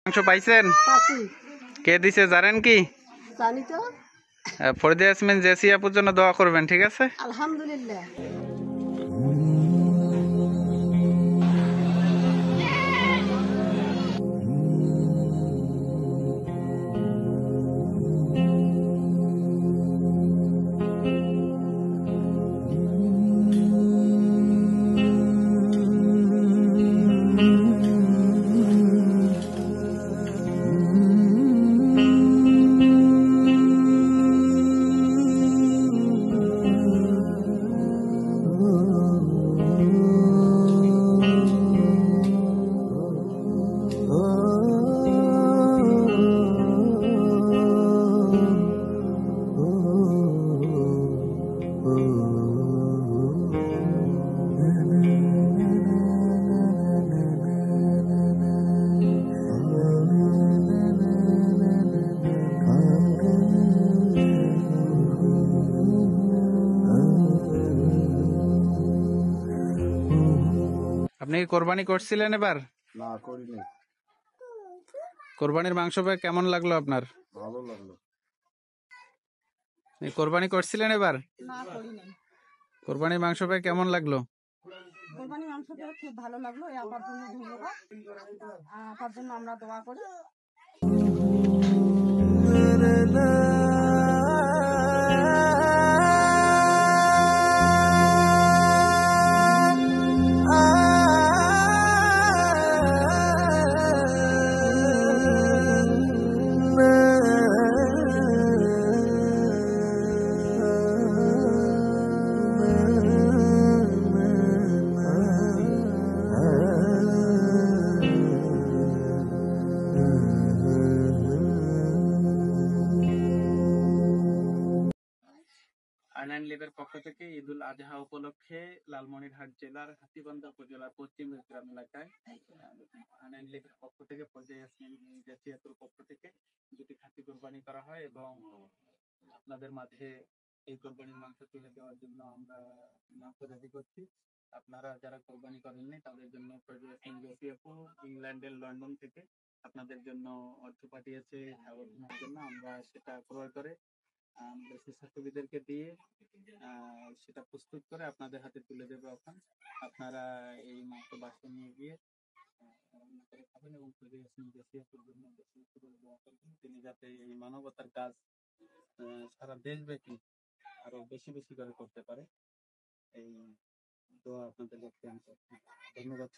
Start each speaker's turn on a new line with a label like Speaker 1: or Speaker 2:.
Speaker 1: মাংস পাইছেন?
Speaker 2: পাচ্ছি।
Speaker 1: কে দিছে জানেন কি?
Speaker 2: জানি তো।
Speaker 1: ফরিদা ইয়াসমিন জেসি আপুর জন্য দোয়া করবেন, ঠিক আছে?
Speaker 2: আলহামদুলিল্লাহ।
Speaker 1: আপনি কি কোরবানি করছিলেন এবার?
Speaker 3: না, করিনি।
Speaker 1: কোরবানির মাংস পেয়ে কেমন লাগলো আপনার?
Speaker 3: ভালো লাগলো।
Speaker 1: আপনি কোরবানি করছিলেন এবার?
Speaker 2: না, করি নাই।
Speaker 1: কোরবানির মাংস পেয়ে কেমন লাগলো?
Speaker 2: কোরবানি মাংস পেয়ে খুব ভালো লাগলো। এই আপার জন্য ধন্যবাদ। আপার জন্য আমরা দোয়া করি।
Speaker 1: আনাইন লিভের পক্ষ থেকে ঈদুল আজহা উপলক্ষে লালমনিরহাট জেলার হাতীবান্ধা উপজেলার পশ্চিম গ্রাম এলাকায় আনাইন লিভের পক্ষ থেকে ফরিদা ইয়াসমিন জেসিয়াতুর পক্ষ থেকে দুটি খাসি কোরবানি করা হয় এবং আপনাদের মাঝে এই কোরবানির মাংস তুলে দেওয়ার জন্য আমরা মাংস রেডি করছি। আপনারা যারা কোরবানি করেননি তাদের জন্য ফরিদা ইয়াসমিন জেসিয়াপু ইংল্যান্ডের লন্ডন থেকে আপনাদের জন্য অর্থ পাঠিয়েছে খাবারের জন্য। আমরা সেটা ক্রয় করে আমাদের স্বেচ্ছাসেবীদেরকে দিয়ে সেটা প্রস্তুত করে আপনাদের হাতে তুলে দেবো। এখন আপনারা এই মাংস বাসায় নিয়ে গিয়ে রান্না করে খাবেন এবং তিনি যাতে এই মানবতার কাজ সারা দেশব্যাপী আরো বেশি বেশি করে করতে পারে, এই দোয়া আপনাদের কাছে আমি করছি। ধন্যবাদ।